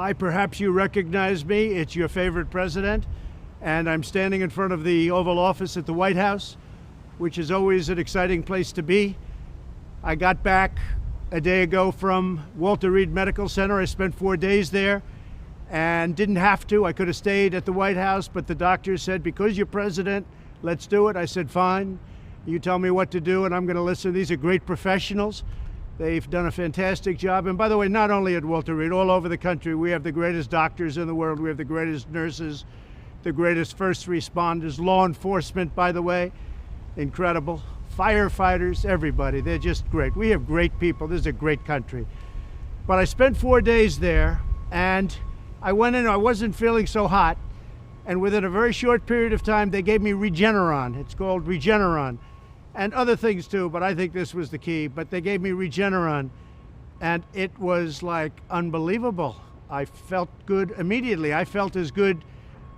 Hi, perhaps you recognize me. It's your favorite president, and I'm standing in front of the Oval Office at the White House, which is always an exciting place to be. I got back a day ago from Walter Reed Medical Center. I spent 4 days there and didn't have to. I could have stayed at the White House, but the doctor said, because you're president, let's do it. I said, fine. You tell me what to do, and I'm going to listen. These are great professionals. They've done a fantastic job. And by the way, not only at Walter Reed, all over the country, we have the greatest doctors in the world. We have the greatest nurses, the greatest first responders, law enforcement, by the way, incredible. Firefighters, everybody, they're just great. We have great people. This is a great country. But I spent 4 days there, and I went in, I wasn't feeling so hot. And within a very short period of time, they gave me Regeneron. It's called Regeneron. And other things too, but I think this was the key. But they gave me Regeneron, and it was like unbelievable. I felt good immediately. I felt as good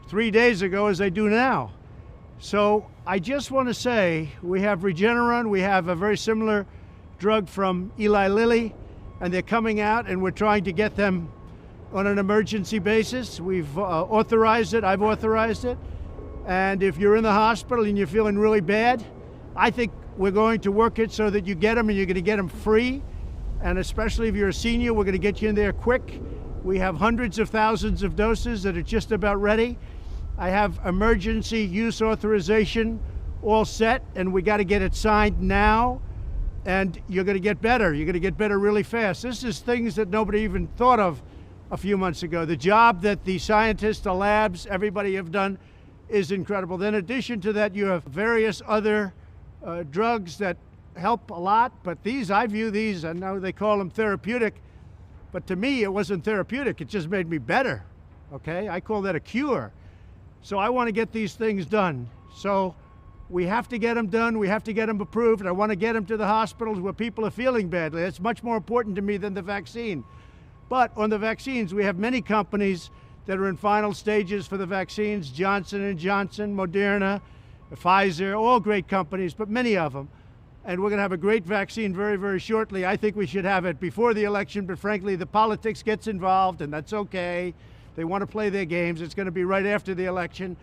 3 days ago as I do now. So I just want to say we have Regeneron. We have a very similar drug from Eli Lilly, and they're coming out, and we're trying to get them on an emergency basis. We've authorized it. I've authorized it. And if you're in the hospital and you're feeling really bad, I think we're going to work it so that you get them, and you're going to get them free. And especially if you're a senior, we're going to get you in there quick. We have hundreds of thousands of doses that are just about ready. I have emergency use authorization all set, and we got to get it signed now. And you're going to get better. You're going to get better really fast. This is things that nobody even thought of a few months ago. The job that the scientists, the labs, everybody have done is incredible. Then in addition to that, you have various other drugs that help a lot, but these, I view these, I know they call them therapeutic, but to me it wasn't therapeutic, it just made me better, okay? I call that a cure. So I want to get these things done. So we have to get them done, we have to get them approved, and I want to get them to the hospitals where people are feeling badly. It's much more important to me than the vaccine. But on the vaccines, we have many companies that are in final stages for the vaccines, Johnson & Johnson, Moderna, Pfizer, all great companies, but many of them. And we're going to have a great vaccine very, very shortly. I think we should have it before the election, but frankly, the politics gets involved, and that's okay. They want to play their games. It's going to be right after the election.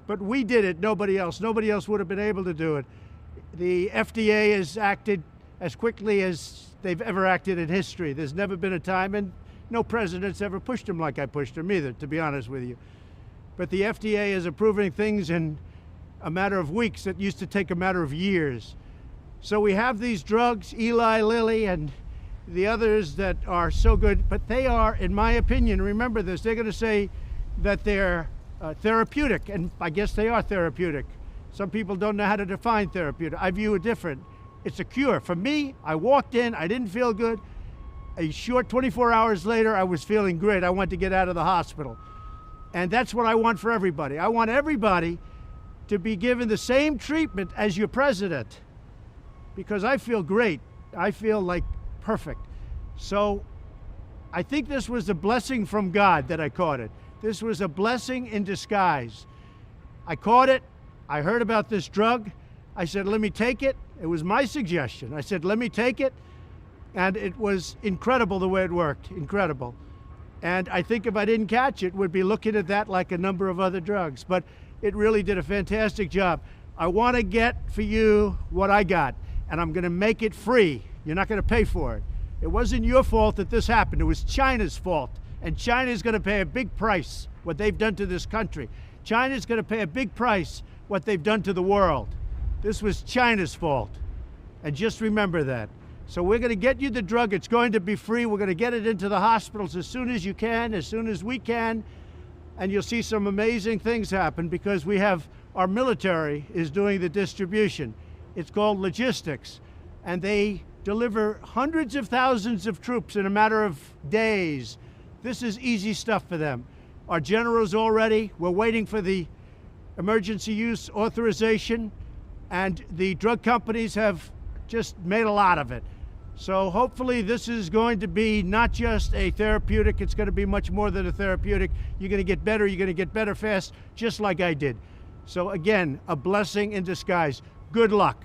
But we did it, nobody else. Nobody else would have been able to do it. The FDA has acted as quickly as they've ever acted in history. There's never been a time, and no president's ever pushed them like I pushed them either, to be honest with you. But the FDA is approving things in a matter of weeks that used to take a matter of years. So we have these drugs, Eli Lilly and the others that are so good, but they are, in my opinion, remember this, they're going to say that they're therapeutic, and I guess they are therapeutic. Some people don't know how to define therapeutic. I view it different. It's a cure. For me, I walked in, I didn't feel good. A short 24 hours later, I was feeling great. I wanted to get out of the hospital. And that's what I want for everybody. I want everybody to be given the same treatment as your president, because I feel great. I feel like perfect. So I think this was a blessing from God that I caught it. This was a blessing in disguise. I caught it. I heard about this drug. I said, let me take it. It was my suggestion. I said, let me take it. And it was incredible the way it worked, incredible. And I think if I didn't catch it, we'd be looking at that like a number of other drugs. But it really did a fantastic job. I want to get for you what I got, and I'm going to make it free. You're not going to pay for it. It wasn't your fault that this happened. It was China's fault. And China's going to pay a big price, what they've done to this country. China's going to pay a big price, what they've done to the world. This was China's fault. And just remember that. So we're going to get you the drug. It's going to be free. We're going to get it into the hospitals as soon as you can, as soon as we can. And you'll see some amazing things happen because we have, our military is doing the distribution. It's called logistics. And they deliver hundreds of thousands of troops in a matter of days. This is easy stuff for them. Our general's all ready. We're waiting for the emergency use authorization. And the drug companies have just made a lot of it. So hopefully this is going to be not just a therapeutic, it's going to be much more than a therapeutic. You're going to get better fast, just like I did. So again, a blessing in disguise. Good luck.